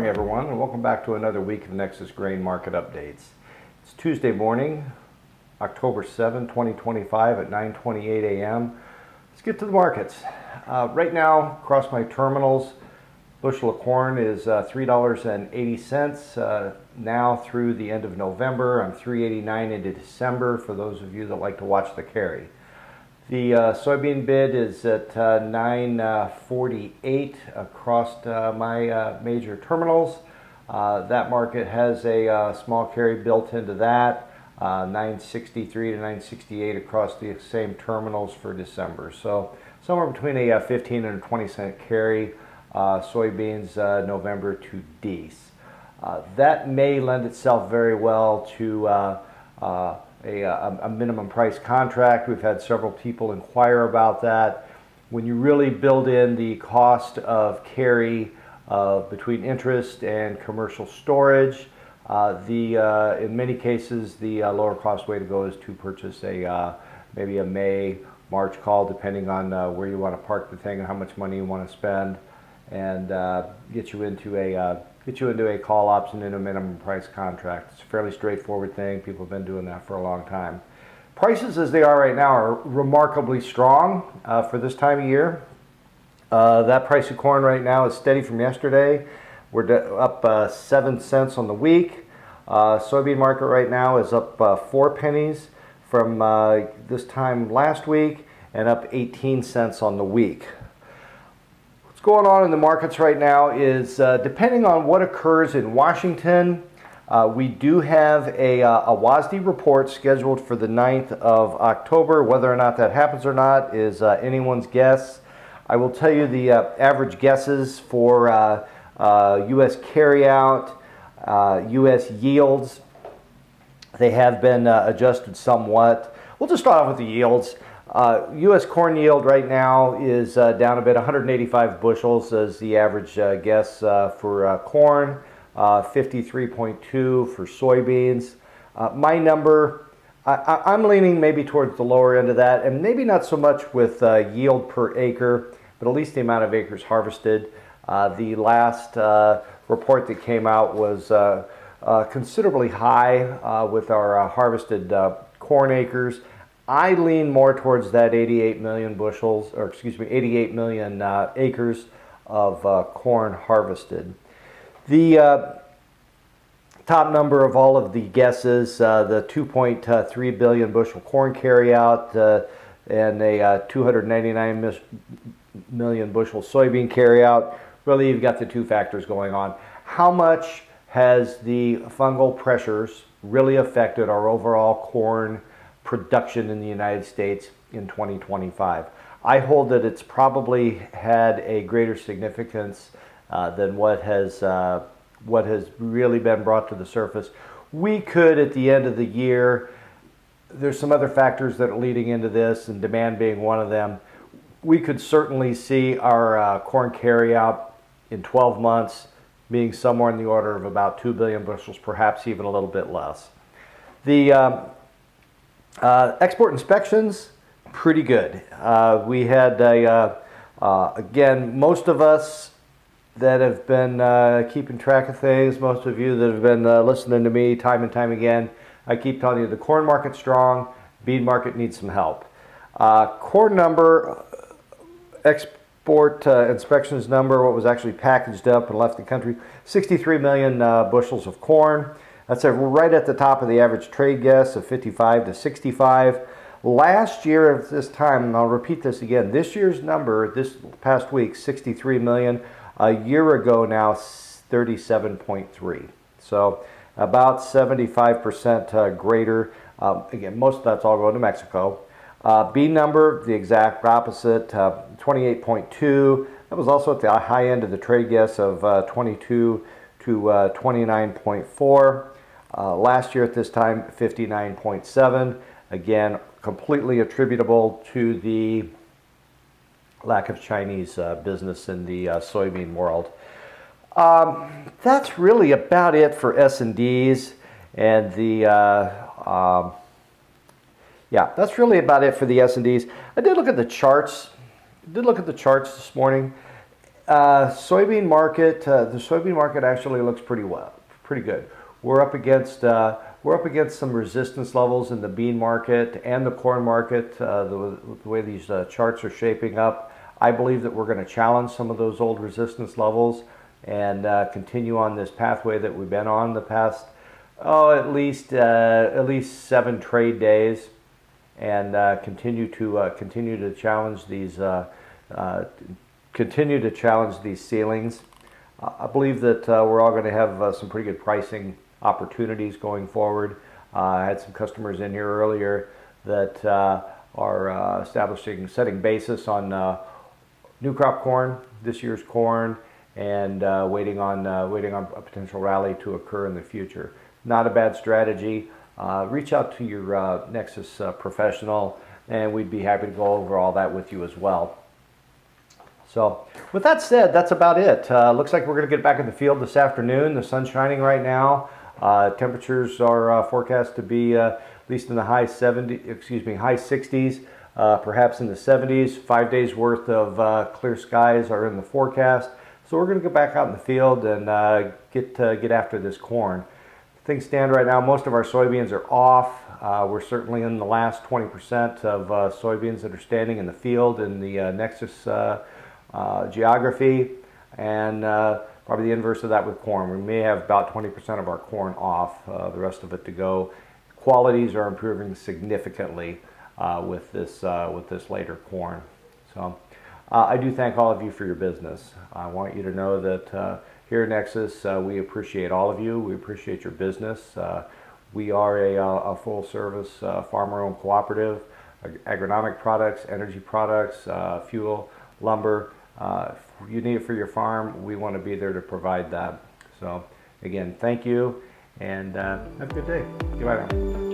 morning, everyone, and welcome back to another week of Nexus Grain Market Updates. It's Tuesday morning, October 7, 2025 at 9:28 a.m. Let's get to the markets. Right now, across my terminals, bushel of corn is $3.80 now through the end of November. I'm $3.89 into December for those of you that like to watch the carry. The soybean bid is at $9.48 across my major terminals. That market has a small carry built into that, $9.63 to $9.68 across the same terminals for December. So somewhere between a 15 and a 20 cent carry, soybeans November to Dece. That may lend itself very well to a minimum price contract. We've had several people inquire about that. When you really build in the cost of carry between interest and commercial storage, in many cases the lower cost way to go is to purchase maybe a May, March call, depending on where you want to park the thing and how much money you want to spend, and get you into a call option in a minimum price contract. It's a fairly straightforward thing. People have been doing that for a long time. Prices as they are right now are remarkably strong for this time of year. That price of corn right now is steady from yesterday. We're up 7 cents on the week. Soybean market right now is up 4 pennies from this time last week and up 18 cents on the week. What's going on in the markets right now is depending on what occurs in Washington, we do have a WASDE report scheduled for the 9th of October. Whether or not that happens or not is anyone's guess. I will tell you the average guesses for U.S. carryout, U.S. yields. They have been adjusted somewhat. We'll just start off with the yields. U.S. corn yield right now is down a bit. 185 bushels is the average guess for corn, 53.2 for soybeans. My number, I'm leaning maybe towards the lower end of that, and maybe not so much with yield per acre, but at least the amount of acres harvested. The last report that came out was considerably high with our harvested corn acres. I lean more towards that 88 million bushels, or excuse me, 88 million acres of corn harvested. The top number of all of the guesses, the 2.3 billion bushel corn carryout and a 299 million bushel soybean carryout. Really, you've got the two factors going on. How much has the fungal pressures really affected our overall corn production in the United States in 2025? I hold that it's probably had a greater significance than what has really been brought to the surface. We could, at the end of the year, there's some other factors that are leading into this, and demand being one of them. We could certainly see our corn carryout in 12 months being somewhere in the order of about 2 billion bushels, perhaps even a little bit less. The export inspections, pretty good. We had, again, most of us that have been keeping track of things, most of you that have been listening to me time and time again, I keep telling you the corn market's strong, bean market needs some help. Corn number, export inspections number, what was actually packaged up and left the country, 63 million bushels of corn. That's right at the top of the average trade guess of 55 to 65. Last year at this time, and I'll repeat this again, this year's number, this past week, 63 million. A year ago now, 37.3. So about 75% greater. Again, most of that's all going to Mexico. Bean number, the exact opposite, 28.2. That was also at the high end of the trade guess of 22 to 29.4. Last year at this time, 59.7. Again, completely attributable to the lack of Chinese business in the soybean world. That's really about it for S&Ds and the yeah, that's really about it for the S&Ds. I did look at the charts. This morning, Soybean market. The soybean market actually looks pretty good. We're up against some resistance levels in the bean market and the corn market. The way these charts are shaping up, I believe that we're going to challenge some of those old resistance levels and continue on this pathway that we've been on the past, at least 7 trade days, and continue to challenge these ceilings. I believe that we're all going to have some pretty good pricing opportunities going forward. I had some customers in here earlier that are setting basis on new crop corn, this year's corn, and waiting on a potential rally to occur in the future. Not a bad strategy. Reach out to your Nexus professional, and we'd be happy to go over all that with you as well. So with that said, that's about it. Looks like we're going to get back in the field this afternoon. The sun's shining right now. Temperatures are forecast to be at least in the high 60s, perhaps in the 70s. 5 days worth of clear skies are in the forecast. So we're going to go back out in the field and get after this corn. Things stand right now, most of our soybeans are off. We're certainly in the last 20% of soybeans that are standing in the field in the Nexus geography, and probably the inverse of that with corn. We may have about 20% of our corn off, the rest of it to go. Qualities are improving significantly with this later corn. So I do thank all of you for your business. I want you to know that here at Nexus, we appreciate all of you. We appreciate your business. We are a full-service farmer-owned cooperative, agronomic products, energy products, fuel, lumber. If you need it for your farm, we want to be there to provide that. So again, thank you, and have a good day. Goodbye now.